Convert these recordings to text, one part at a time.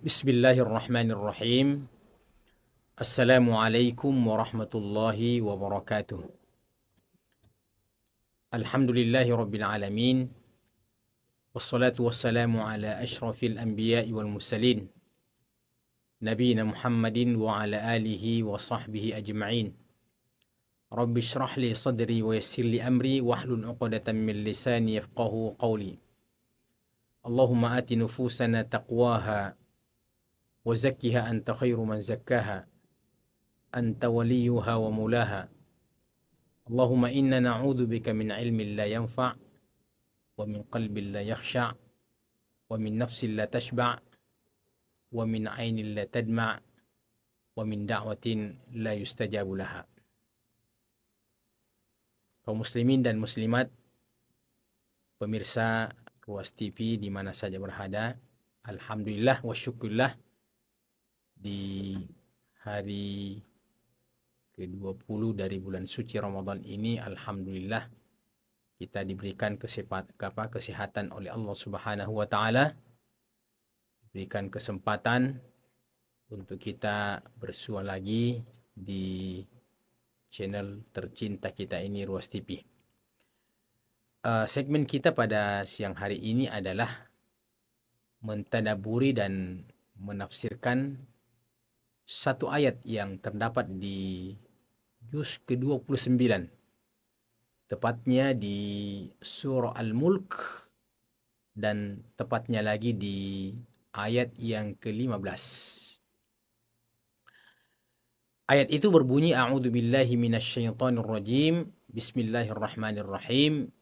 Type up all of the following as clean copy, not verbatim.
Bismillahirrahmanirrahim. Assalamualaikum warahmatullahi wabarakatuh. Alhamdulillahi rabbil alamin. Wassalatu wassalamu ala ashrafil anbiya'i wal mursalin. Nabiyina Muhammadin wa ala alihi wa sahbihi ajma'in. Rabbi shrah li sadri wa yassir li amri wahlul 'uqdatam min lisani yafqahu qawli. Allahumma ati nufusana taqwaha wa zakkiha anta khairu man zakkaha anta waliyuha wa mulaha. Allahumma inna na'udzu bika min ilmin la yanfa' wa min qalbin la yakhsha' wa min nafsin la tashba' wa min 'ainin la tadma' wa min da'watin la yustajabu laha. Kaum muslimin dan muslimat, pemirsa Ruas TV di mana saja berada, alhamdulillah wa syukurillah, di hari ke-20 dari bulan suci Ramadan ini, alhamdulillah kita diberikan kesehatan oleh Allah Subhanahu wa taala, diberikan kesempatan untuk kita bersua lagi di channel tercinta kita ini, Ruas TV. Segmen kita pada siang hari ini adalah mentadaburi dan menafsirkan satu ayat yang terdapat di juz ke-29, tepatnya di surah Al-Mulk, dan tepatnya lagi di ayat yang ke-15. Ayat itu berbunyi, A'udzu billahi minasyaitonir rajim. Bismillahirrahmanirrahim.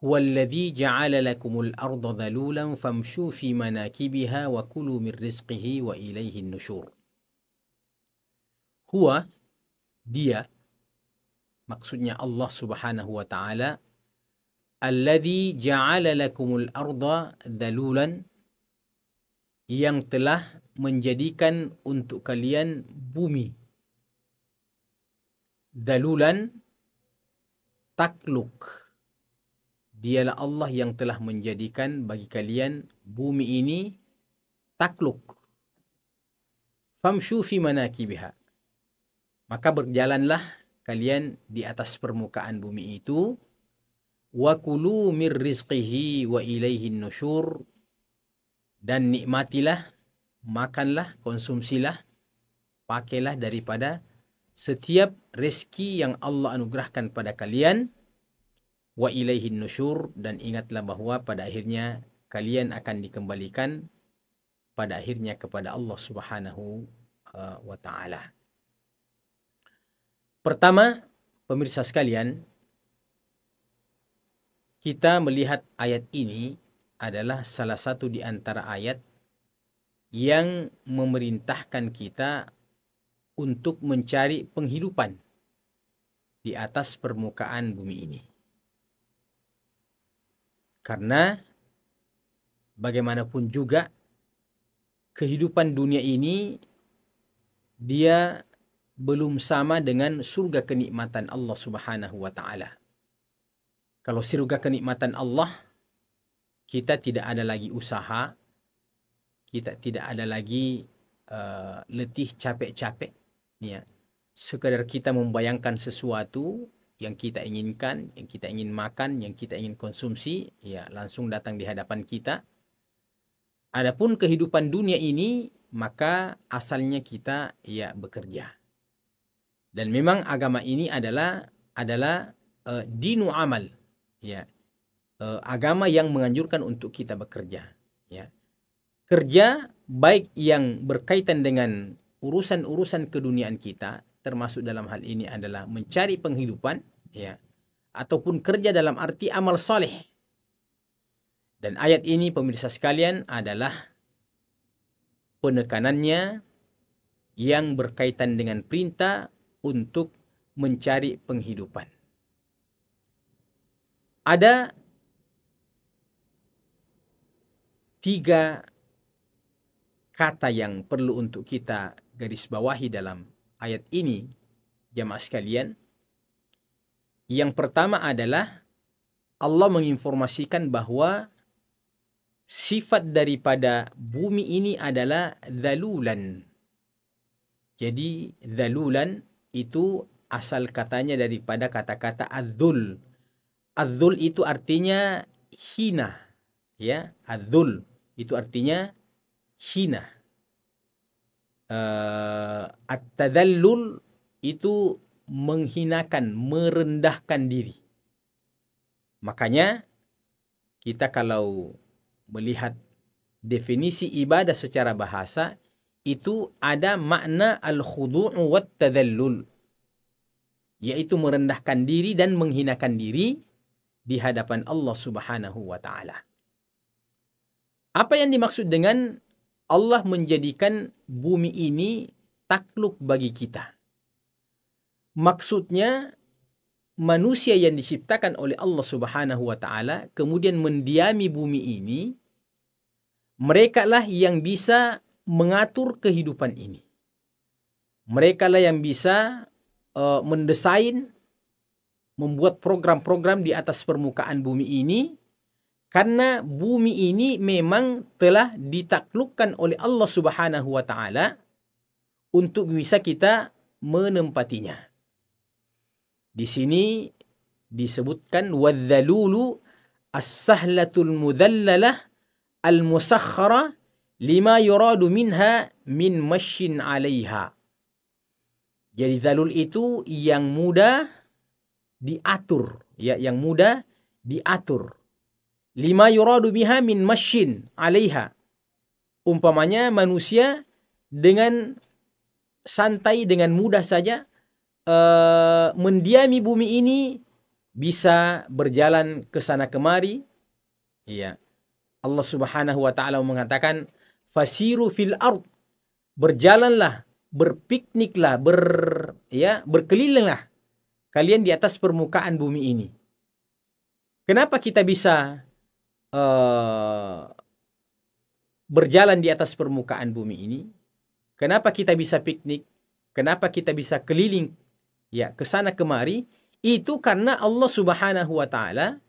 Huwallazi ja'ala lakumul arda dhalulan famshu fi manakibiha wa kulu min rizqihi wa ilaihin nusyur. Huwa, dia, maksudnya Allah Subhanahu wa taala, alladzi ja'ala lakumul arda dhalulan, yang telah menjadikan untuk kalian bumi dhalulan, takluk. Dialah Allah yang telah menjadikan bagi kalian bumi ini takluk. Famshu fi manakibiha, maka berjalanlah kalian di atas permukaan bumi itu. Wa kulu mir rizqihi wa ilaihin nusyur, dan nikmatilah, makanlah, konsumsilah, pakailah daripada setiap rezeki yang Allah anugerahkan pada kalian. Wa ilaihin nusyur, dan ingatlah bahwa pada akhirnya kalian akan dikembalikan pada akhirnya kepada Allah Subhanahu wa taala. Pertama, pemirsa sekalian, kita melihat ayat ini adalah salah satu di antara ayat yang memerintahkan kita untuk mencari penghidupan di atas permukaan bumi ini. Karena bagaimanapun juga kehidupan dunia ini dia belum sama dengan surga kenikmatan Allah Subhanahu wa taala. Kalau surga kenikmatan Allah, kita tidak ada lagi usaha, kita tidak ada lagi letih capek-capek, ya. Sekadar kita membayangkan sesuatu yang kita inginkan, yang kita ingin makan, yang kita ingin konsumsi, ya langsung datang di hadapan kita. Adapun kehidupan dunia ini, maka asalnya kita ya bekerja. Dan memang agama ini adalah dinu amal, ya. Agama yang menganjurkan untuk kita bekerja, ya. Kerja baik yang berkaitan dengan urusan-urusan keduniaan kita, termasuk dalam hal ini adalah mencari penghidupan, ya, ataupun kerja dalam arti amal saleh. Dan ayat ini, pemirsa sekalian, adalah penekanannya yang berkaitan dengan perintah untuk mencari penghidupan. Ada 3 kata yang perlu untuk kita garis bawahi dalam ayat ini, jamaah sekalian. Yang pertama adalah Allah menginformasikan bahwa sifat daripada bumi ini adalah zalulan. Jadi zalulan itu asal katanya daripada kata-kata adzul. Adzul itu artinya hina, ya. Adzul itu artinya hina. At-tadallul itu menghinakan, merendahkan diri. Makanya kita kalau melihat definisi ibadah secara bahasa, itu ada makna al-khudu' wa tadallul, yaitu merendahkan diri dan menghinakan diri di hadapan Allah Subhanahu wa taala. Apa yang dimaksud dengan Allah menjadikan bumi ini takluk bagi kita? Maksudnya manusia yang diciptakan oleh Allah Subhanahu wa taala kemudian mendiami bumi ini, mereka lah yang bisa mengatur kehidupan ini. Mereka lah yang bisa mendesain, membuat program-program di atas permukaan bumi ini, karena bumi ini memang telah ditaklukkan oleh Allah Subhanahu wa taala untuk bisa kita menempatinya. Di sini disebutkan wadzalulu as-sahlatul mudhallalah al-musakhkhara lima yuradu minha min masyin 'alaiha. Jadi zalul itu yang mudah diatur, ya, yang mudah diatur. Lima yuradu biha min masyin 'alaiha. Umpamanya manusia dengan santai, dengan mudah saja mendiami bumi ini, bisa berjalan ke sana kemari. Ya. Allah Subhanahu wa taala mengatakan fasiru fil ard, berjalanlah, berpikniklah, berkelilinglah kalian di atas permukaan bumi ini. Kenapa kita bisa berjalan di atas permukaan bumi ini? Kenapa kita bisa piknik? Kenapa kita bisa keliling, ya, ke sana kemari? Itu karena Allah Subhanahu wa taala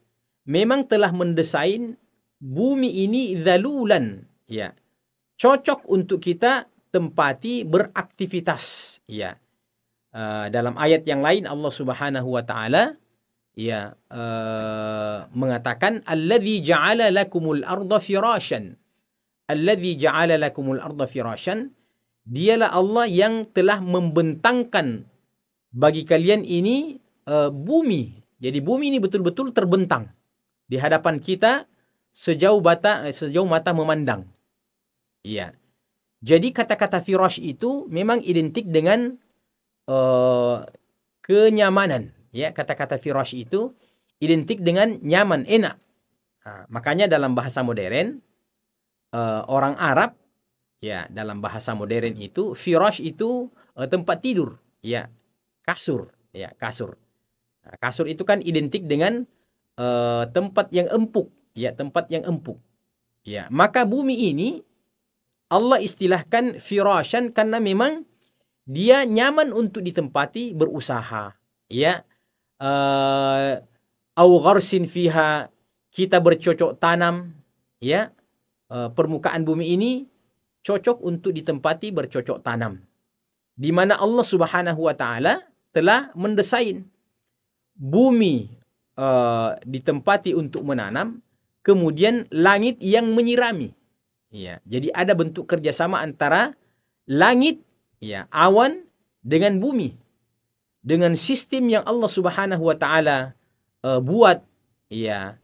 memang telah mendesain bumi ini zalulan, ya. Cocok untuk kita tempati beraktivitas, ya. Dalam ayat yang lain Allah Subhanahu wa taala, ya, mengatakan alladzi ja'ala lakumul arda firasyan. Alladzi ja'ala lakumul arda firasyan, dialah Allah yang telah membentangkan bagi kalian ini bumi. Jadi bumi ini betul-betul terbentang di hadapan kita sejauh mata memandang. Iya. Jadi kata-kata firash itu memang identik dengan kenyamanan. Ya, kata-kata firash itu identik dengan nyaman, enak. Nah, makanya dalam bahasa modern orang Arab, ya, dalam bahasa modern itu firash itu tempat tidur, ya, kasur, ya, kasur. Nah, kasur itu kan identik dengan tempat yang empuk, ya, tempat yang empuk. Ya, maka bumi ini Allah istilahkan firasyan karena memang dia nyaman untuk ditempati berusaha, ya. Au gharsin fiha, kita bercocok tanam, ya. Permukaan bumi ini cocok untuk ditempati bercocok tanam. Di mana Allah Subhanahu wa taala telah mendesain bumi ditempati untuk menanam, kemudian langit yang menyirami. Ya, jadi ada bentuk kerjasama antara langit, ya, awan dengan bumi, dengan sistem yang Allah Subhanahu wa taala buat, ya,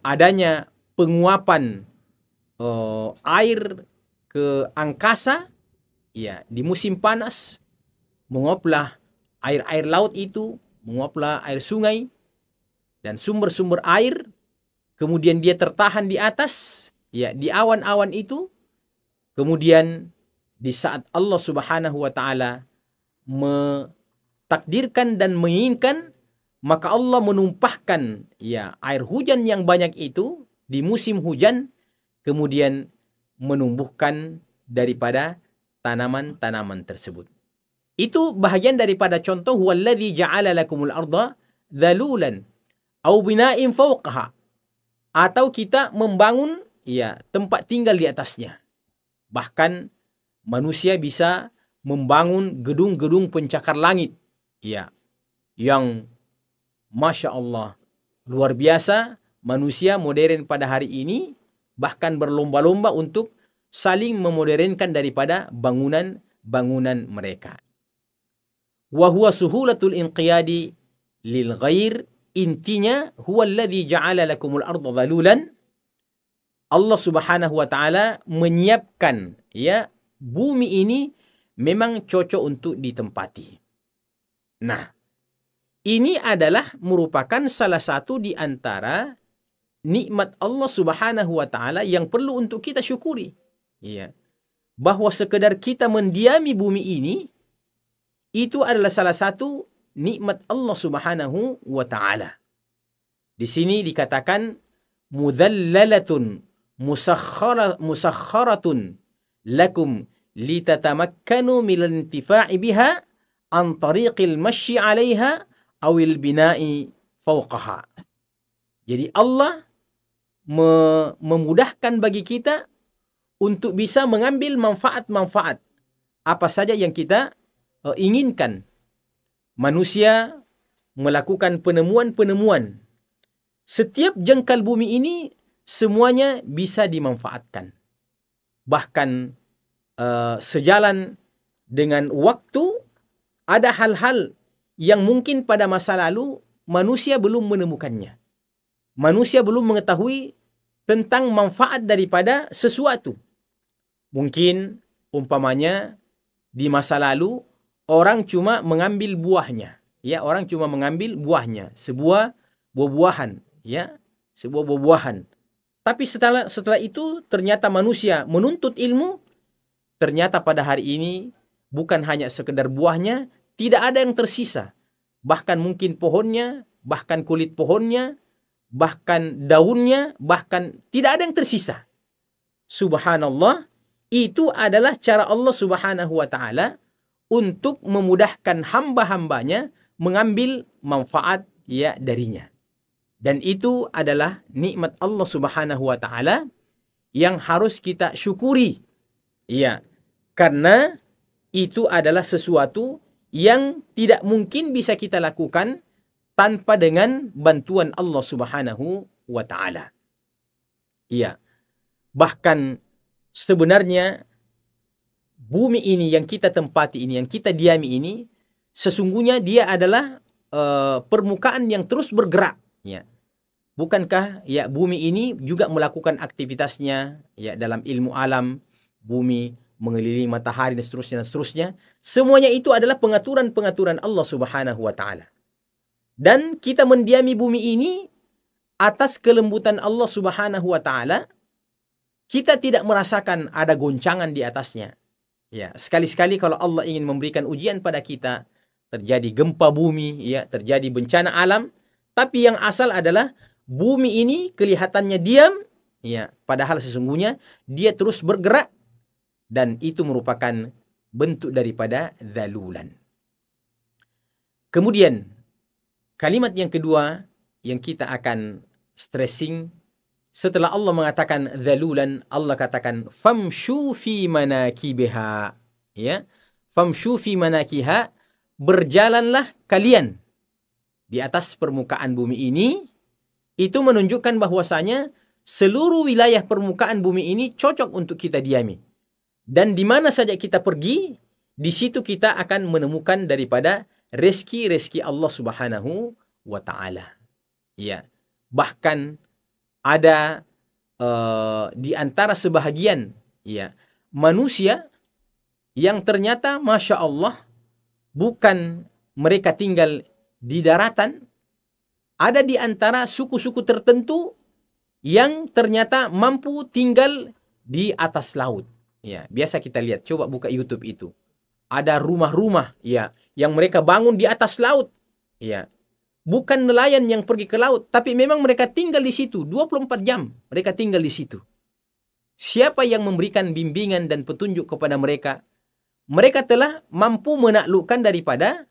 adanya penguapan air ke angkasa, ya, di musim panas, menguaplah air laut itu, menguaplah air sungai dan sumber-sumber air, kemudian dia tertahan di atas, ya, di awan-awan itu. Kemudian di saat Allah Subhanahu wa taala takdirkan dan menginginkan, maka Allah menumpahkan, ya, air hujan yang banyak itu di musim hujan, kemudian menumbuhkan daripada tanaman-tanaman tersebut. Itu bahagian daripada contoh huwallazi ja'ala lakumul arda dhalulan aw bina'in fawqaha. atau kita membangun ya tempat tinggal di atasnya. Bahkan manusia bisa membangun gedung-gedung pencakar langit ya yang Masya Allah luar biasa. Manusia modern pada hari ini bahkan berlomba-lomba untuk saling memodernkan daripada bangunan-bangunan mereka. Wa huwa suhulatul inqiyadi lil ghair, intinya huwa alladhi ja'ala lakumul arda dhalulan. Allah Subhanahu wa taala menyiapkan ya bumi ini memang cocok untuk ditempati. Nah, ini adalah merupakan salah satu di antara nikmat Allah Subhanahu wa taala yang perlu untuk kita syukuri. Ya. Bahwa sekedar kita mendiami bumi ini itu adalah salah satu nikmat Allah Subhanahu wa taala. Di sini dikatakan mudhallalatun musakharatun lakum litatamakkanu minal intifa'i biha an tariqil masyi 'alaiha awil bina'i fawqaha. Jadi Allah memudahkan bagi kita untuk bisa mengambil manfaat-manfaat apa saja yang kita inginkan. Manusia melakukan penemuan-penemuan. Setiap jengkal bumi ini semuanya bisa dimanfaatkan. Bahkan sejalan dengan waktu ada hal-hal yang mungkin pada masa lalu manusia belum menemukannya. Manusia belum mengetahui tentang manfaat daripada sesuatu. Mungkin umpamanya di masa lalu orang cuma mengambil buahnya, ya, orang cuma mengambil buahnya, sebuah buah-buahan, ya, sebuah buah-buahan. Tapi setelah itu ternyata manusia menuntut ilmu, ternyata pada hari ini bukan hanya sekedar buahnya, tidak ada yang tersisa. Bahkan mungkin pohonnya, bahkan kulit pohonnya, bahkan daunnya, bahkan tidak ada yang tersisa. Subhanallah, itu adalah cara Allah Subhanahu wa taala untuk memudahkan hamba-hambanya mengambil manfaat ya darinya. Dan itu adalah nikmat Allah Subhanahu wa taala yang harus kita syukuri. Ya, karena itu adalah sesuatu yang tidak mungkin bisa kita lakukan tanpa dengan bantuan Allah Subhanahu wa taala. Iya. Bahkan sebenarnya bumi ini yang kita tempati ini, yang kita diami ini, sesungguhnya dia adalah permukaan yang terus bergerak, ya. Bukankah ya bumi ini juga melakukan aktivitasnya ya dalam ilmu alam, bumi mengelilingi matahari dan seterusnya. Semuanya itu adalah pengaturan-pengaturan Allah Subhanahu wa taala. Dan kita mendiami bumi ini atas kelembutan Allah Subhanahu wa taala. Kita tidak merasakan ada goncangan di atasnya. Ya, sekali-sekali kalau Allah ingin memberikan ujian pada kita, terjadi gempa bumi, ya, terjadi bencana alam, tapi yang asal adalah bumi ini kelihatannya diam, ya, padahal sesungguhnya dia terus bergerak, dan itu merupakan bentuk daripada dhalulan. Kemudian kalimat yang kedua yang kita akan stressing setelah Allah mengatakan dhalulan, Allah katakan famshu fi manakibiha, ya, famshu fi manakiha, berjalanlah kalian di atas permukaan bumi ini. Itu menunjukkan bahwasanya seluruh wilayah permukaan bumi ini cocok untuk kita diami. Dan di mana saja kita pergi, di situ kita akan menemukan daripada rezeki-rezeki Allah Subhanahu wa taala. Ya. Bahkan ada di antara sebahagian ya manusia yang ternyata Masya Allah bukan mereka tinggal di daratan, ada di antara suku-suku tertentu yang ternyata mampu tinggal di atas laut. Ya, biasa kita lihat, coba buka YouTube itu. Ada rumah-rumah ya yang mereka bangun di atas laut. Ya. Bukan nelayan yang pergi ke laut, tapi memang mereka tinggal di situ 24 jam. Mereka tinggal di situ. Siapa yang memberikan bimbingan dan petunjuk kepada mereka? Mereka telah mampu menaklukkan daripada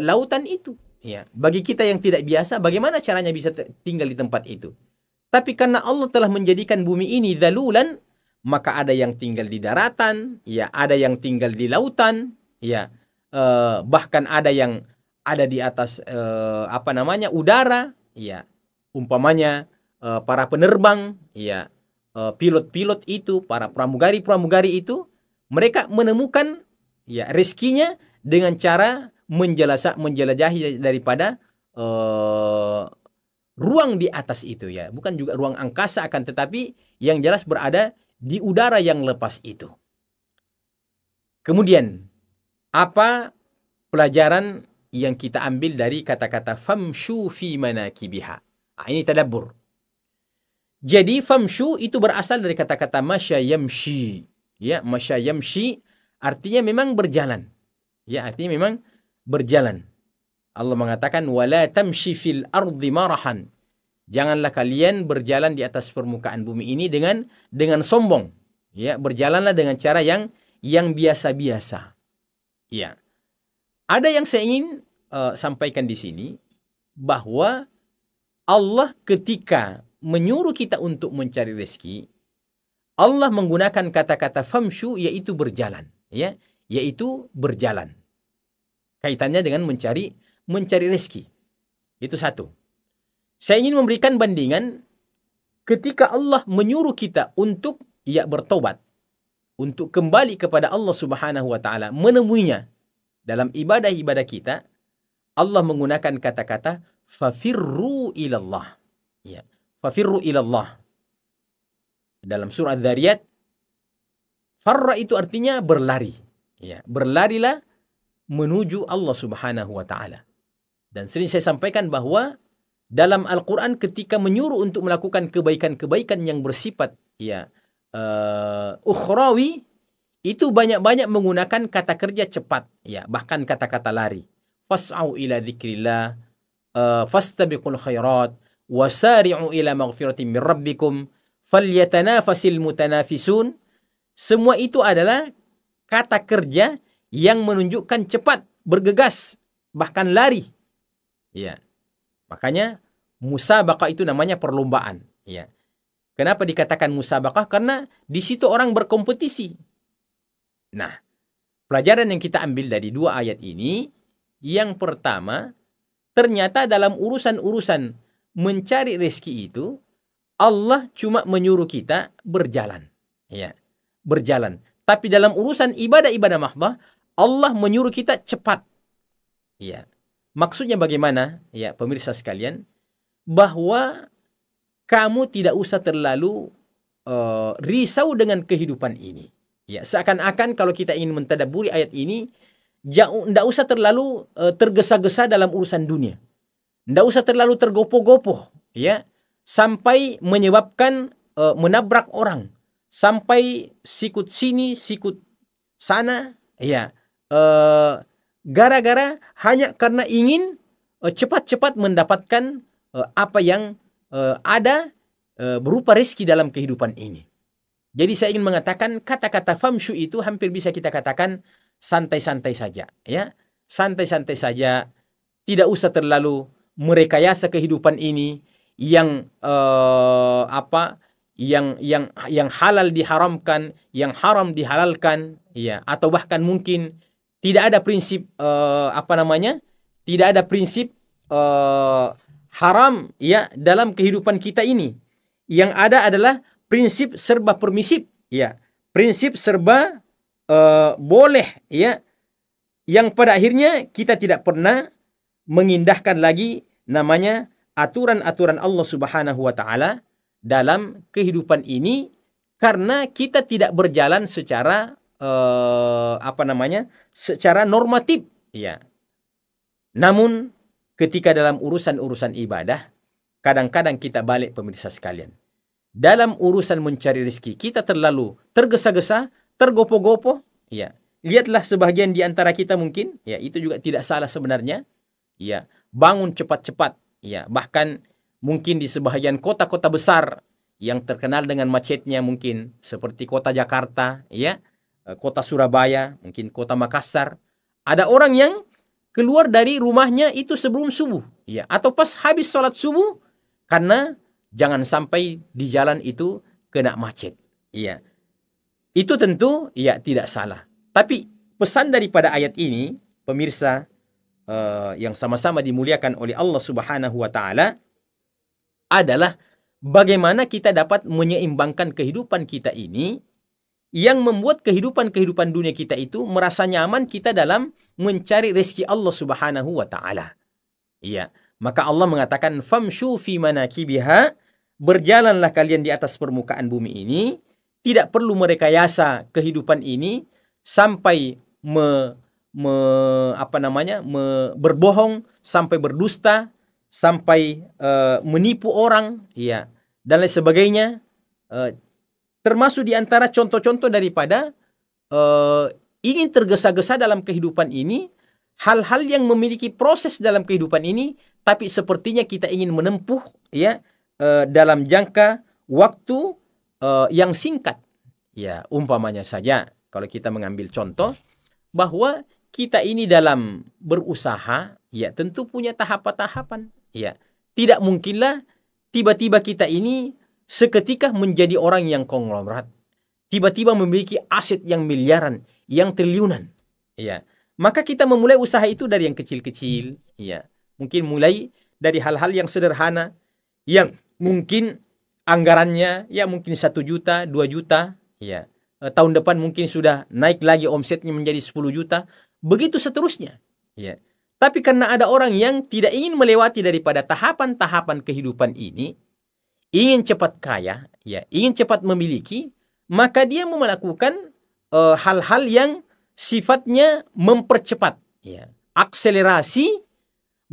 lautan itu. Ya, bagi kita yang tidak biasa, bagaimana caranya bisa tinggal di tempat itu? Tapi karena Allah telah menjadikan bumi ini zalulan, maka ada yang tinggal di daratan, ya, ada yang tinggal di lautan, ya, bahkan ada yang ada di atas udara, ya. Umpamanya para penerbang, ya, pilot-pilot itu, para pramugari-pramugari itu, mereka menemukan, ya, rezekinya dengan cara menjelajahi daripada ruang di atas itu, ya. Bukan juga ruang angkasa, akan tetapi yang jelas berada di udara yang lepas itu. Kemudian, apa pelajaran yang kita ambil dari kata-kata famshu fi manakibiha? Ini tadabbur. Jadi famshu itu berasal dari kata-kata masya yamshi. Ya, masya yamshi artinya memang berjalan. Ya, artinya memang berjalan. Allah mengatakan wala tamshi fil ardi marahan. Janganlah kalian berjalan di atas permukaan bumi ini dengan sombong. Ya, berjalanlah dengan cara yang biasa-biasa. Ya. Ada yang saya ingin sampaikan di sini bahwa Allah ketika menyuruh kita untuk mencari rezeki, Allah menggunakan kata-kata famshu, yaitu berjalan, ya, yaitu berjalan. Kaitannya dengan mencari rezeki. Itu satu. Saya ingin memberikan bandingan ketika Allah menyuruh kita untuk bertobat, untuk kembali kepada Allah Subhanahu wa taala, menemuinya dalam ibadah-ibadah kita. Allah menggunakan kata-kata fafirru ilallah. Ya, fafirru ilallah. Dalam surah Dzariyat, farra itu artinya berlari. Ya, berlarilah menuju Allah Subhanahu wa taala. Dan sering saya sampaikan bahwa dalam Al-Qur'an ketika menyuruh untuk melakukan kebaikan-kebaikan yang bersifat ukhrawi, itu banyak-banyak menggunakan kata kerja cepat, ya, bahkan kata-kata lari. Fas'au ila dzikrillah, fastabiqul khairat, wasari'u ila maghfiratin min rabbikum, falyatanafasil mutanafisun. Semua itu adalah kata kerja yang menunjukkan cepat, bergegas, bahkan lari. Ya. Makanya musabaqah itu namanya perlombaan, ya. Kenapa dikatakan musabaqah? Karena di situ orang berkompetisi. Nah, pelajaran yang kita ambil dari dua ayat ini, yang pertama, ternyata dalam urusan-urusan mencari rezeki itu, Allah cuma menyuruh kita berjalan. Ya, berjalan. Tapi dalam urusan ibadah-ibadah mahdah, Allah menyuruh kita cepat. Ya. Maksudnya bagaimana? Ya, pemirsa sekalian, bahwa kamu tidak usah terlalu risau dengan kehidupan ini. Ya, seakan-akan kalau kita ingin mentadabburi ayat ini, tidak usah terlalu tergesa-gesa dalam urusan dunia. Tidak usah terlalu tergopoh-gopoh, ya, sampai menyebabkan menabrak orang, sampai sikut sini, sikut sana, ya, gara-gara hanya karena ingin cepat-cepat mendapatkan apa yang ada berupa rezeki dalam kehidupan ini. Jadi saya ingin mengatakan kata-kata famshu itu hampir bisa kita katakan santai-santai saja, ya. Santai-santai saja, tidak usah terlalu merekayasa kehidupan ini yang yang halal diharamkan, yang haram dihalalkan, ya, atau bahkan mungkin tidak ada prinsip tidak ada prinsip haram, ya, dalam kehidupan kita ini. Yang ada adalah prinsip serba permisif, ya, prinsip serba boleh, ya, yang pada akhirnya kita tidak pernah mengindahkan lagi namanya aturan-aturan Allah Subhanahu wa taala dalam kehidupan ini, karena kita tidak berjalan secara secara normatif, ya. Namun ketika dalam urusan-urusan ibadah, kadang-kadang kita balik, pemirsa sekalian. Dalam urusan mencari rezeki, kita terlalu tergesa-gesa, tergopoh-gopoh, ya. Lihatlah sebagian di antara kita mungkin, ya, itu juga tidak salah sebenarnya, ya, bangun cepat-cepat, ya, bahkan mungkin di sebagian kota-kota besar yang terkenal dengan macetnya, mungkin seperti kota Jakarta, ya, kota Surabaya, mungkin kota Makassar, ada orang yang keluar dari rumahnya itu sebelum subuh, ya, atau pas habis sholat subuh, karena Jangan sampai di jalan itu kena macet. Iya. Itu tentu ya tidak salah. Tapi pesan daripada ayat ini, pemirsa yang sama-sama dimuliakan oleh Allah Subhanahu wa taala, adalah bagaimana kita dapat menyeimbangkan kehidupan kita ini yang membuat kehidupan dunia kita itu merasa nyaman kita dalam mencari rezeki Allah Subhanahu wa taala. Iya. Maka Allah mengatakan famshu fi manakibiha, berjalanlah kalian di atas permukaan bumi ini, tidak perlu merekayasa kehidupan ini sampai berbohong, sampai berdusta, sampai menipu orang, ya, dan lain sebagainya. Termasuk di antara contoh-contoh daripada ingin tergesa-gesa dalam kehidupan ini, hal-hal yang memiliki proses dalam kehidupan ini, tapi sepertinya kita ingin menempuh, ya, dalam jangka waktu yang singkat. Ya, umpamanya saja, kalau kita mengambil contoh, bahwa kita ini dalam berusaha, ya, tentu punya tahapan-tahapan. Ya, tidak mungkinlah tiba-tiba kita ini seketika menjadi orang yang konglomerat, tiba-tiba memiliki aset yang miliaran, yang triliunan. Ya, maka kita memulai usaha itu dari yang kecil-kecil. Ya, mungkin mulai dari hal-hal yang sederhana, yang mungkin anggarannya ya mungkin 1 juta, 2 juta. Ya, tahun depan mungkin sudah naik lagi omsetnya menjadi 10 juta. Begitu seterusnya. Ya. Tapi karena ada orang yang tidak ingin melewati daripada tahapan-tahapan kehidupan ini, ingin cepat kaya, ya, ingin cepat memiliki, maka dia melakukan hal-hal yang sifatnya mempercepat, ya, akselerasi.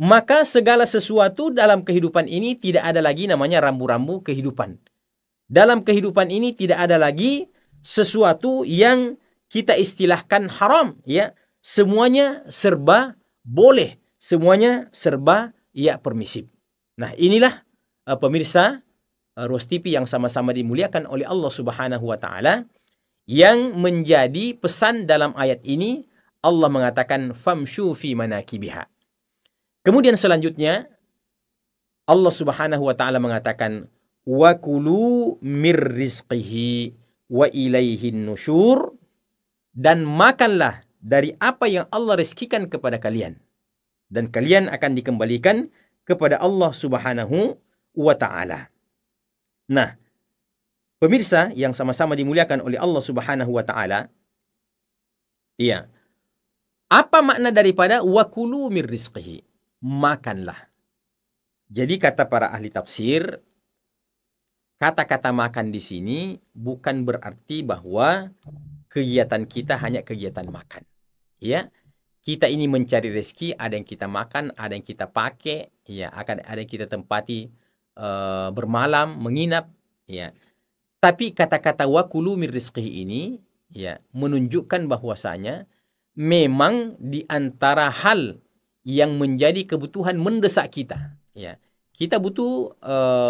Maka segala sesuatu dalam kehidupan ini tidak ada lagi namanya rambu-rambu kehidupan. Dalam kehidupan ini tidak ada lagi sesuatu yang kita istilahkan haram, ya. Semuanya serba boleh, semuanya serba ya permisif. Nah, inilah pemirsa Ruas TV yang sama-sama dimuliakan oleh Allah Subhanahu wa taala, yang menjadi pesan dalam ayat ini. Allah mengatakan famshu fi manakibiha. Kemudian selanjutnya Allah Subhanahu wa taala mengatakan wa kulu mir rizqihi wa ilaihin nusyur, dan makanlah dari apa yang Allah rezekikan kepada kalian, dan kalian akan dikembalikan kepada Allah Subhanahu wa taala. Nah, pemirsa yang sama-sama dimuliakan oleh Allah Subhanahu wa taala, iya. Apa makna daripada wa kulu mir rizqihi? Makanlah. Jadi kata para ahli tafsir, kata-kata makan di sini bukan berarti bahwa kegiatan kita hanya kegiatan makan. Ya, kita ini mencari rezeki, ada yang kita makan, ada yang kita pakai, ya, akan ada yang kita tempati bermalam, menginap, ya. Tapi kata-kata wa kulu mir rizqihi ini, ya, menunjukkan bahwasanya memang di antara hal yang menjadi kebutuhan mendesak kita, ya. Kita butuh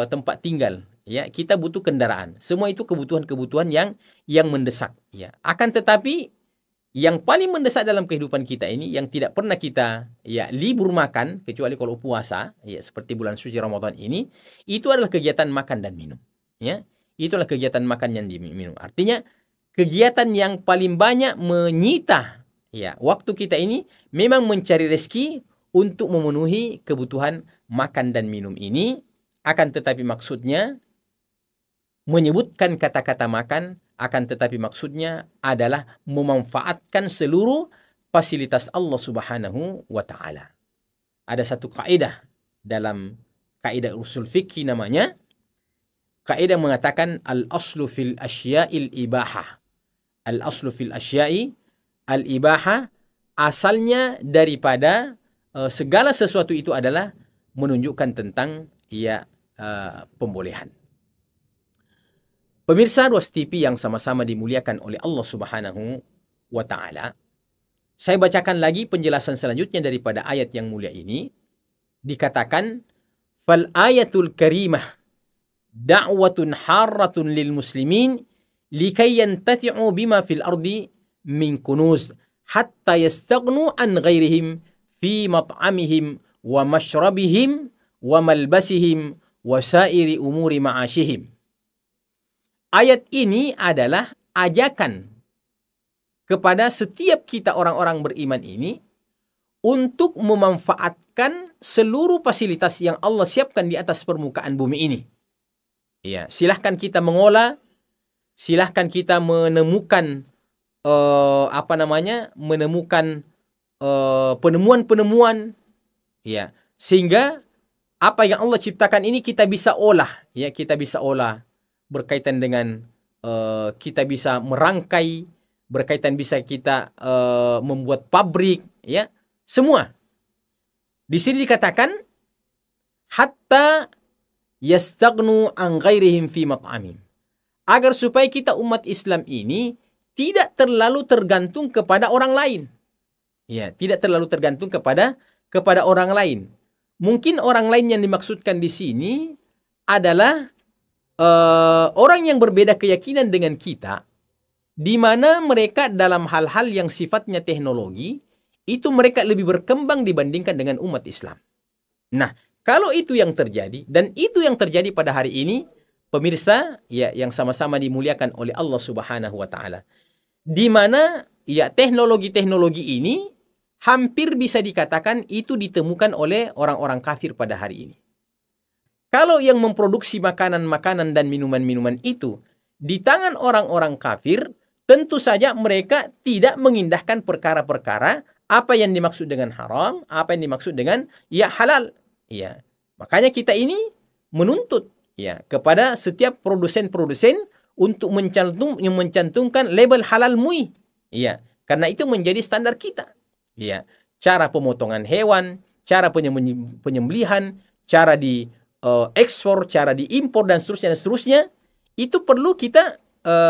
tempat tinggal, ya, kita butuh kendaraan. Semua itu kebutuhan-kebutuhan yang mendesak, ya. Akan tetapi yang paling mendesak dalam kehidupan kita ini, yang tidak pernah kita, ya, libur makan kecuali kalau puasa, ya, seperti bulan suci Ramadan ini, itu adalah kegiatan makan dan minum, ya. Itulah kegiatan makan yang diminum. Artinya kegiatan yang paling banyak menyita, ya, waktu kita ini memang mencari rezeki untuk memenuhi kebutuhan makan dan minum ini. Akan tetapi maksudnya menyebutkan kata-kata makan, akan tetapi maksudnya adalah memanfaatkan seluruh fasilitas Allah Subhanahu wa taala. Ada satu kaidah dalam kaidah usul fikih namanya, kaidah mengatakan al-aslu fil asya'il ibahah. Al-aslu fil asya'i al-ibahah, asalnya daripada segala sesuatu itu adalah menunjukkan tentang, ya, pembolehan. Pemirsa Ruas TV yang sama-sama dimuliakan oleh Allah Subhanahu wa taala, saya bacakan lagi penjelasan selanjutnya daripada ayat yang mulia ini. Dikatakan fal ayatul karimah da'watun harratun lil muslimin likay yantafi'u bima fil ardi min kunuz hatta yastaghnu an ghairihim fi mat'amihim wa mashrabihim wa malbasihim wasairi umuri ma'ashihim. Ayat ini adalah ajakan kepada setiap kita orang-orang beriman ini untuk memanfaatkan seluruh fasilitas yang Allah siapkan di atas permukaan bumi ini. Ya, silahkan kita mengolah, silahkan kita menemukan menemukan penemuan-penemuan, ya, sehingga apa yang Allah ciptakan ini kita bisa olah, ya, kita bisa olah berkaitan dengan kita bisa merangkai, berkaitan bisa kita membuat pabrik, ya, semua. Di sini dikatakan hatta yastaghnu an ghairihim fi maq'amim. Agar supaya kita umat Islam ini tidak terlalu tergantung kepada orang lain. Ya, tidak terlalu tergantung kepada orang lain. Mungkin orang lain yang dimaksudkan di sini adalah orang yang berbeda keyakinan dengan kita, di mana mereka dalam hal-hal yang sifatnya teknologi, itu mereka lebih berkembang dibandingkan dengan umat Islam. Nah, kalau itu yang terjadi, dan itu yang terjadi pada hari ini, pemirsa, ya, yang sama-sama dimuliakan oleh Allah Subhanahu wa Ta'ala, di mana ya teknologi-teknologi ini hampir bisa dikatakan itu ditemukan oleh orang-orang kafir pada hari ini. Kalau yang memproduksi makanan-makanan dan minuman-minuman itu di tangan orang-orang kafir, tentu saja mereka tidak mengindahkan perkara-perkara apa yang dimaksud dengan haram, apa yang dimaksud dengan ya halal. Ya, makanya kita ini menuntut ya kepada setiap produsen-produsen untuk mencantumkan label halal MUI. Ya, karena itu menjadi standar kita. Ya, cara pemotongan hewan, cara penyembelihan, cara di ekspor, cara diimpor dan seterusnya, itu perlu kita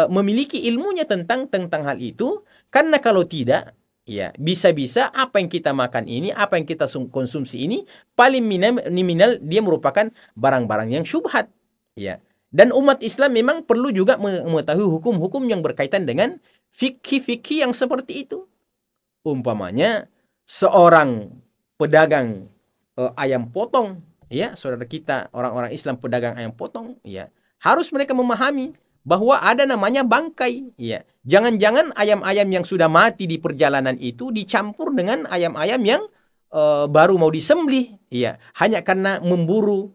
memiliki ilmunya tentang hal itu, karena kalau tidak, ya bisa-bisa apa yang kita makan ini, apa yang kita konsumsi ini, paling minimal dia merupakan barang-barang yang syubhat, ya. Dan umat Islam memang perlu juga mengetahui hukum-hukum yang berkaitan dengan fikih-fikih yang seperti itu. Umpamanya seorang pedagang ayam potong, ya, saudara kita orang-orang Islam pedagang ayam potong, ya, harus mereka memahami bahwa ada namanya bangkai, ya. Jangan-jangan ayam-ayam yang sudah mati di perjalanan itu dicampur dengan ayam-ayam yang baru mau disembelih, ya, hanya karena memburu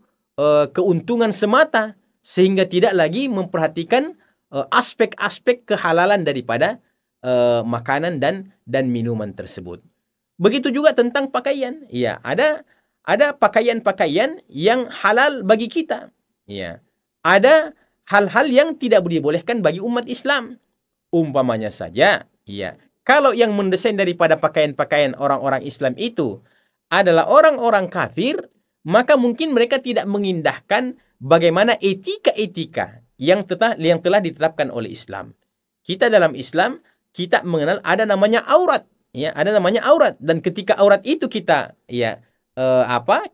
keuntungan semata, sehingga tidak lagi memperhatikan aspek-aspek kehalalan daripada makanan dan minuman tersebut. Begitu juga tentang pakaian, ya, ada pakaian-pakaian yang halal bagi kita, ya. Ada hal-hal yang tidak dibolehkan bagi umat Islam. Umpamanya saja, ya, kalau yang mendesain daripada pakaian-pakaian orang-orang Islam itu adalah orang-orang kafir, maka mungkin mereka tidak mengindahkan bagaimana etika-etika yang telah ditetapkan oleh Islam. Kita dalam Islam, kita mengenal ada namanya aurat, ya, ada namanya aurat, dan ketika aurat itu kita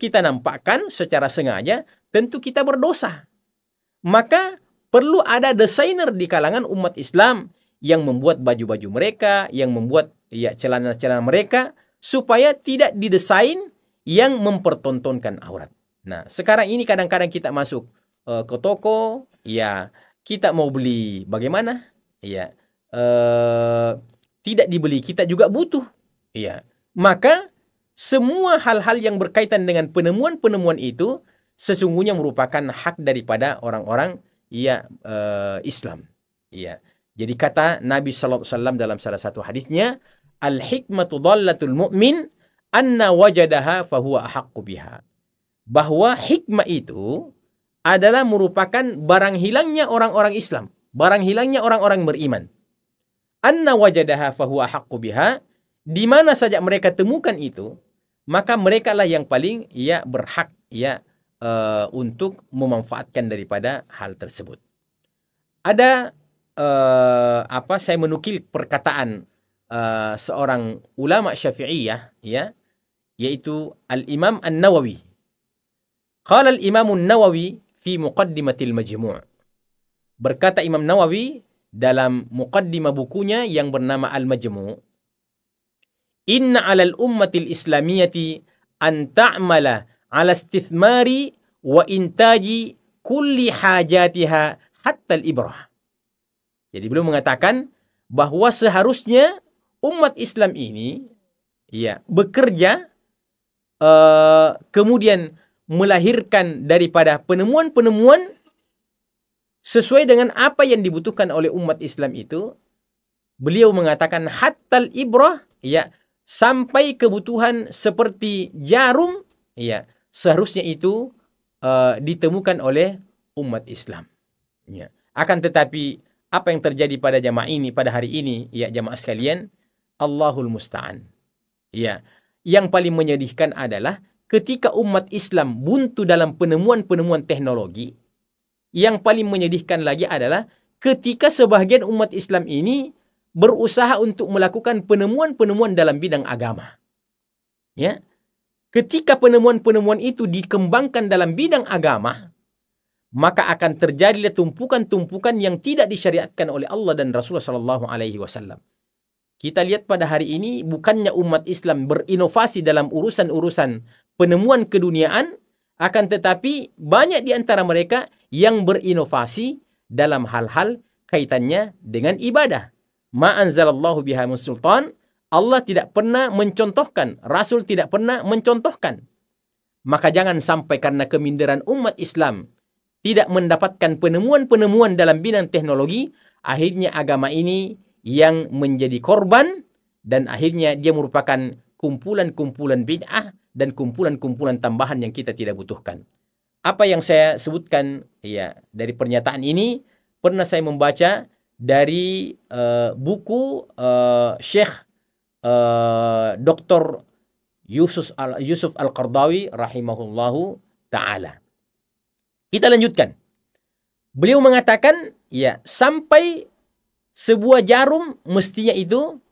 kita nampakkan secara sengaja, tentu kita berdosa. Maka perlu ada desainer di kalangan umat Islam yang membuat baju-baju mereka, yang membuat ya celana-celana mereka, supaya tidak didesain yang mempertontonkan aurat. Nah, sekarang ini kadang-kadang kita masuk ke toko, ya, kita mau beli bagaimana, ya, tidak dibeli, kita juga butuh, ya. Maka semua hal-hal yang berkaitan dengan penemuan-penemuan itu sesungguhnya merupakan hak daripada orang-orang Islam. Ya. Jadi kata Nabi sallallahu alaihi wasallam dalam salah satu hadisnya, al-hikmatu dhallatul mu'min anna wajadaha fahuwa ahaqqu biha. Bahwa hikmah itu adalah merupakan barang hilangnya orang-orang Islam, barang hilangnya orang-orang beriman. Anna wajadaha fahuwa ahaqqu biha, di mana saja mereka temukan itu, maka mereka lah yang paling berhak untuk memanfaatkan daripada hal tersebut. Ada saya menukil perkataan seorang ulama Syafi'iyah, ya, yaitu Al-Imam An-Nawawi. Qala Al-Imam An-Nawawi fi Muqaddimatil Majmu'. Berkata Imam Nawawi dalam muqaddimah bukunya yang bernama Al-Majmu', inna 'alal ummatil islamiyati an ta'mala 'ala istithmari wa intaji kulli hajatiha hatta al-ibrah. Jadi beliau mengatakan bahwa seharusnya umat Islam ini bekerja kemudian melahirkan daripada penemuan-penemuan sesuai dengan apa yang dibutuhkan oleh umat Islam itu. Beliau mengatakan hattal ibrah, sampai kebutuhan seperti jarum, seharusnya itu ditemukan oleh umat Islam. Akan tetapi apa yang terjadi pada jamaah ini pada hari ini, jamaah sekalian, Allahul musta'an. Yang paling menyedihkan adalah ketika umat Islam buntu dalam penemuan-penemuan teknologi. Yang paling menyedihkan lagi adalah ketika sebahagian umat Islam ini berusaha untuk melakukan penemuan-penemuan dalam bidang agama. Ketika penemuan-penemuan itu dikembangkan dalam bidang agama, maka akan terjadilah tumpukan-tumpukan yang tidak disyariatkan oleh Allah dan Rasulullah SAW. Kita lihat pada hari ini, bukannya umat Islam berinovasi dalam urusan-urusan penemuan keduniaan, akan tetapi banyak di antara mereka yang berinovasi dalam hal-hal kaitannya dengan ibadah. Ma anzalallahu biha min sultan, Allah tidak pernah mencontohkan, Rasul tidak pernah mencontohkan. Maka jangan sampai karena keminderan umat Islam tidak mendapatkan penemuan-penemuan dalam bidang teknologi, akhirnya agama ini yang menjadi korban, dan akhirnya dia merupakan kumpulan-kumpulan bid'ah dan kumpulan-kumpulan tambahan yang kita tidak butuhkan. Apa yang saya sebutkan dari pernyataan ini pernah saya membaca dari buku Syekh Dr. Yusuf Al-Qardawi rahimahullahu ta'ala. Kita lanjutkan. Beliau mengatakan, sampai sebuah jarum mestinya itu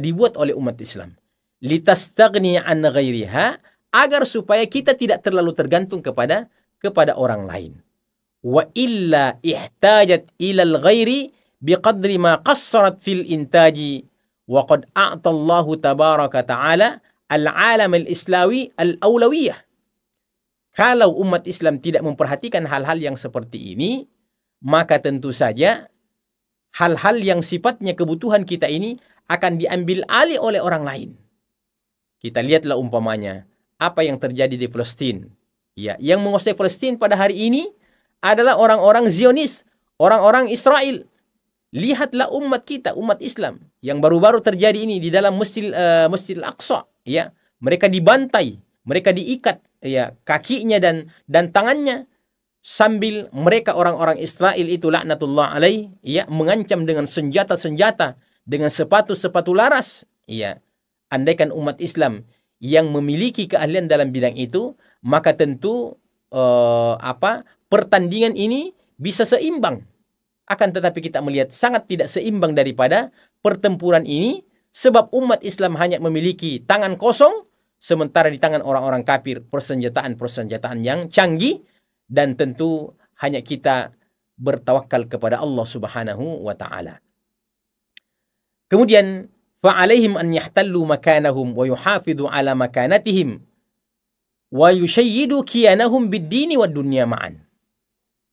dibuat oleh umat Islam. Litastaghni an ghairiha, agar supaya kita tidak terlalu tergantung kepada orang lain. Wa illa ihtajat ila al-ghairi biqadri ma qassarat fil intaji wa qad a'ta Allah tabaraka ta'ala al-alam al-islawi al-awlawiyah. Kalau umat Islam tidak memperhatikan hal-hal yang seperti ini, maka tentu saja hal-hal yang sifatnya kebutuhan kita ini akan diambil alih oleh orang lain. Kita lihatlah umpamanya apa yang terjadi di Palestina. Yang menguasai Palestina pada hari ini adalah orang-orang Zionis, orang-orang Israel. Lihatlah umat kita, umat Islam yang baru-baru terjadi ini di dalam Masjid Al-Aqsa. Mereka dibantai, mereka diikat, kakinya dan tangannya, sambil mereka orang-orang Israel itu laknatullah alaih, mengancam dengan senjata-senjata, dengan sepatu-sepatu laras. Andaikan umat Islam yang memiliki keahlian dalam bidang itu, maka tentu pertandingan ini bisa seimbang. Akan tetapi kita melihat sangat tidak seimbang daripada pertempuran ini, sebab umat Islam hanya memiliki tangan kosong, sementara di tangan orang-orang kafir persenjataan-persenjataan yang canggih, dan tentu hanya kita bertawakal kepada Allah Subhanahu wa ta'ala. Kemudian فَعَلَيْهِمْ أَنْ يَحْتَلُّوا مَكَانَهُمْ وَيُحَافِظُوا عَلَى مَكَانَتِهِمْ وَيُشَيِّدُوا كِيَانَهُمْ بِالدِّينِ وَالدُّنْيَا مَعًا.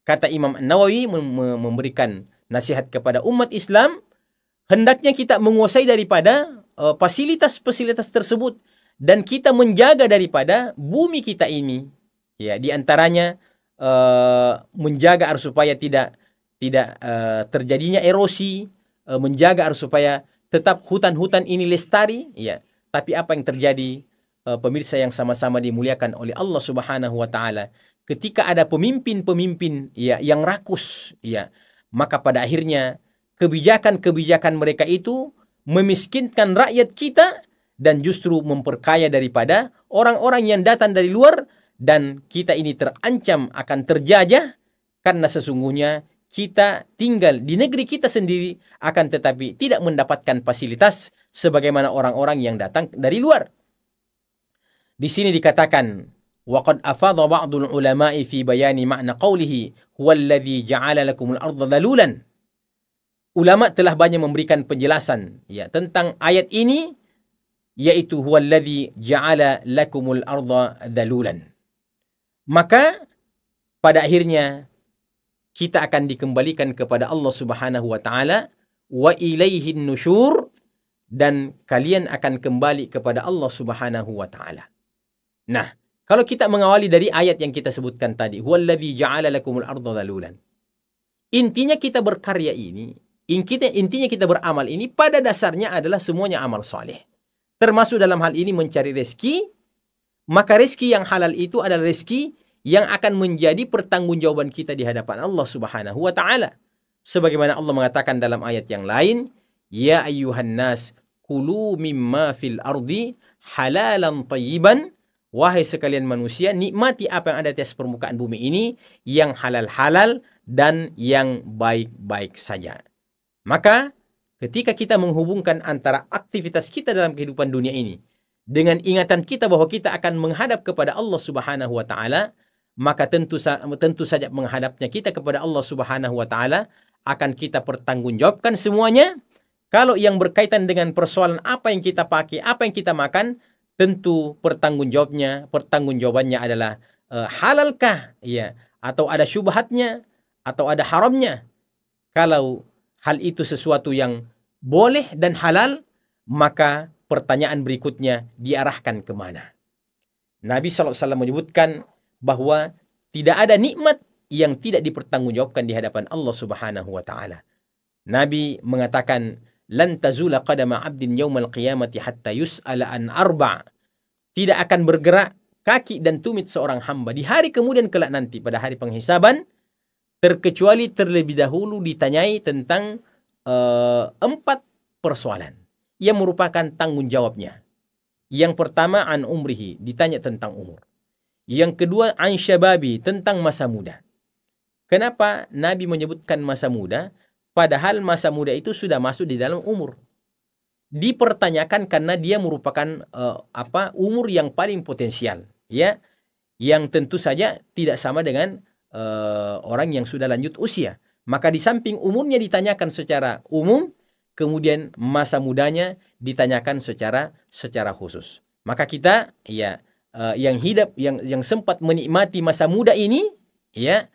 Kata Imam An-Nawawi memberikan nasihat kepada umat Islam, hendaknya kita menguasai daripada fasilitas-fasilitas tersebut, dan kita menjaga daripada bumi kita ini. Di antaranya menjaga agar supaya tidak terjadinya erosi, menjaga agar supaya tetap hutan-hutan ini lestari. Tapi apa yang terjadi, pemirsa yang sama-sama dimuliakan oleh Allah Subhanahu wa ta'ala, ketika ada pemimpin-pemimpin yang rakus, maka pada akhirnya kebijakan-kebijakan mereka itu memiskinkan rakyat kita dan justru memperkaya daripada orang-orang yang datang dari luar, dan kita ini terancam akan terjajah karena sesungguhnya kita tinggal di negeri kita sendiri, akan tetapi tidak mendapatkan fasilitas sebagaimana orang-orang yang datang dari luar. Di sini dikatakan, وَقَدْ أَفَاضَ بَعْضُ الْعُلَمَاءِ فِي بَيَانِ مَعْنَ قَوْلِهِ هُوَ الَّذِي جَعَلَ لَكُمُ الْأَرْضَ ذَلُولًا. Ulama telah banyak memberikan penjelasan tentang ayat ini, yaitu هُوَ الَّذِي جَعَلَ لَكُمُ الْأَرْضَ ذَلُولًا. Maka pada akhirnya kita akan dikembalikan kepada Allah Subhanahu wa taala, wa ilaihin nusyur, dan kalian akan kembali kepada Allah Subhanahu wa taala. Nah, kalau kita mengawali dari ayat yang kita sebutkan tadi, huwallazi ja'ala lakumul arda dhalulan. Intinya kita berkarya ini, intinya kita beramal ini pada dasarnya adalah semuanya amal soleh. Termasuk dalam hal ini mencari rezeki, maka rezeki yang halal itu adalah rezeki yang akan menjadi pertanggungjawaban kita di hadapan Allah Subhanahu wa taala. Sebagaimana Allah mengatakan dalam ayat yang lain, ya ayyuhan nas kulu mimma fil ardi halalan tayyiban. Wahai sekalian manusia, nikmati apa yang ada di atas permukaan bumi ini yang halal-halal dan yang baik-baik saja. Maka ketika kita menghubungkan antara aktivitas kita dalam kehidupan dunia ini dengan ingatan kita bahwa kita akan menghadap kepada Allah Subhanahu wa taala, maka tentu saja menghadapnya kita kepada Allah Subhanahu wa taala akan kita pertanggungjawabkan semuanya. Kalau yang berkaitan dengan persoalan apa yang kita pakai, apa yang kita makan, tentu pertanggungjawabannya adalah halalkah, ya, atau ada syubhatnya, atau ada haramnya. Kalau hal itu sesuatu yang boleh dan halal, maka pertanyaan berikutnya diarahkan kemana? Nabi SAW menyebutkan bahwa tidak ada nikmat yang tidak dipertanggungjawabkan di hadapan Allah Subhanahu wa taala. Nabi mengatakan, lan tazula qadama 'abdin yaumal qiyamati hatta yus'ala an arba'. Tidak akan bergerak kaki dan tumit seorang hamba di hari kemudian kelak nanti pada hari penghisaban terkecuali terlebih dahulu ditanyai tentang 4 persoalan yang merupakan tanggung jawabnya. Yang pertama, an umrihi, ditanya tentang umur. Yang kedua, an syababi, tentang masa muda. Kenapa Nabi menyebutkan masa muda? Padahal masa muda itu sudah masuk di dalam umur. Dipertanyakan karena dia merupakan umur yang paling potensial, ya, yang tentu saja tidak sama dengan orang yang sudah lanjut usia. Maka di samping umurnya ditanyakan secara umum, kemudian masa mudanya ditanyakan secara khusus. Maka kita, ya, yang sempat menikmati masa muda ini, ya,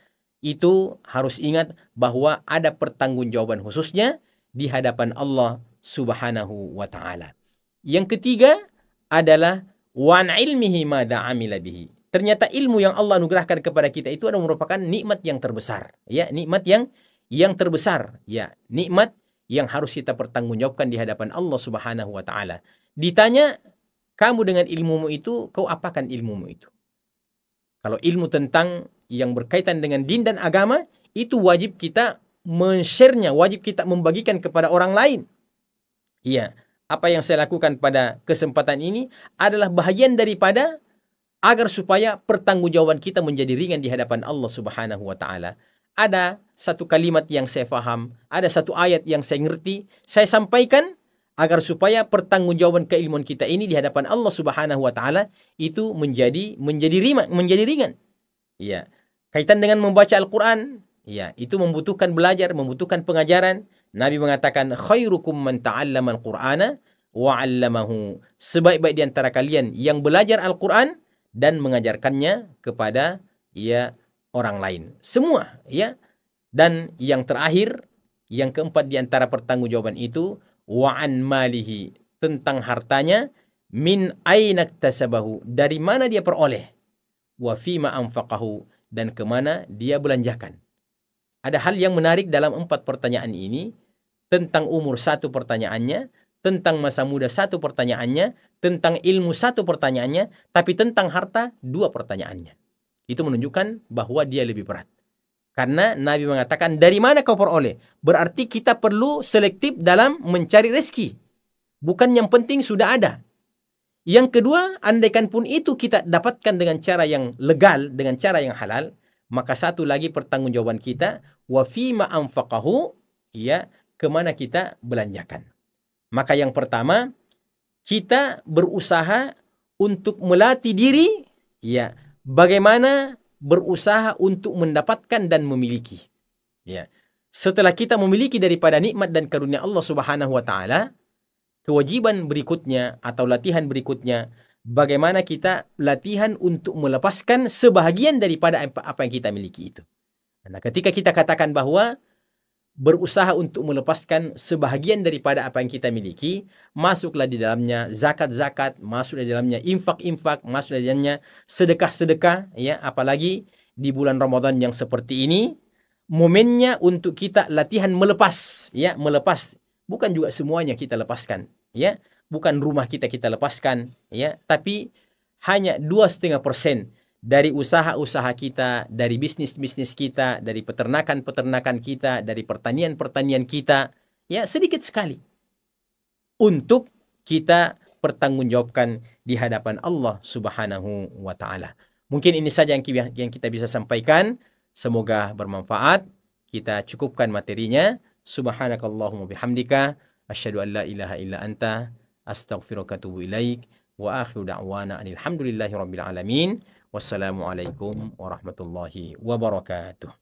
itu harus ingat bahwa ada pertanggungjawaban khususnya di hadapan Allah Subhanahu wa taala. Yang ketiga adalah wan ilmihi madza amila bihi. Ternyata ilmu yang Allah anugerahkan kepada kita itu adalah merupakan nikmat yang terbesar, ya, nikmat yang terbesar, ya, nikmat yang harus kita pertanggungjawabkan di hadapan Allah Subhanahu wa taala. Ditanya, kamu dengan ilmumu itu, kau apakan ilmumu itu? Kalau ilmu tentang yang berkaitan dengan din dan agama, itu wajib kita men-share-nya, wajib kita membagikan kepada orang lain. Iya, apa yang saya lakukan pada kesempatan ini adalah bahagian daripada agar supaya pertanggungjawaban kita menjadi ringan di hadapan Allah Subhanahu wa taala. Ada satu kalimat yang saya faham, ada satu ayat yang saya ngerti, saya sampaikan agar supaya pertanggungjawaban keilmuan kita ini di hadapan Allah Subhanahu wa taala itu menjadi ringan. Iya. Kaitan dengan membaca Al-Qur'an, ya, itu membutuhkan belajar, membutuhkan pengajaran. Nabi mengatakan, khairukum man ta'allama al-Qur'ana wa 'allamahu. Sebaik-baik di antara kalian yang belajar Al-Qur'an dan mengajarkannya kepada, ya, orang lain. Semua, ya. Dan yang terakhir, yang keempat di antara pertanggungjawaban itu, wa 'an malihi, tentang hartanya, min aina iktasabahu, dari mana dia peroleh, wa fima anfaqahu, dan kemana dia belanjakan. Ada hal yang menarik dalam 4 pertanyaan ini. Tentang umur 1 pertanyaannya, tentang masa muda 1 pertanyaannya, tentang ilmu 1 pertanyaannya, tapi tentang harta 2 pertanyaannya. Itu menunjukkan bahwa dia lebih berat. Karena Nabi mengatakan, dari mana kau peroleh? Berarti kita perlu selektif dalam mencari rezeki. Bukan yang penting sudah ada. Yang kedua, andaikan pun itu kita dapatkan dengan cara yang legal, dengan cara yang halal, maka satu lagi pertanggungjawaban kita, wa fima anfaqahu, ya, kemana kita belanjakan. Maka yang pertama, kita berusaha untuk melatih diri, ya, bagaimana berusaha untuk mendapatkan dan memiliki. Ya. Setelah kita memiliki daripada nikmat dan karunia Allah Subhanahu wa taala, kewajiban berikutnya atau latihan berikutnya bagaimana kita latihan untuk melepaskan sebahagian daripada apa yang kita miliki itu. Nah, ketika kita katakan bahwa berusaha untuk melepaskan sebahagian daripada apa yang kita miliki, masuklah di dalamnya zakat-zakat, masuk di dalamnya infak-infak, masuk di dalamnya sedekah-sedekah, ya, apalagi di bulan Ramadan yang seperti ini, momennya untuk kita latihan melepas, ya, melepas. Bukan juga semuanya kita lepaskan, ya. Bukan rumah kita lepaskan, ya, tapi hanya 2,5% dari usaha-usaha kita, dari bisnis-bisnis kita, dari peternakan-peternakan kita, dari pertanian-pertanian kita, ya, sedikit sekali untuk kita pertanggungjawabkan di hadapan Allah Subhanahu wa taala. Mungkin ini saja yang kita bisa sampaikan. Semoga bermanfaat. Kita cukupkan materinya. Subhanakallahumma bihamdika asyhadu an la ilaha illa anta astaghfiruka wa atubu ilaik. Wa akhiru da'wana alhamdulillahi rabbil alamin. Wassalamualaikum warahmatullahi wabarakatuh.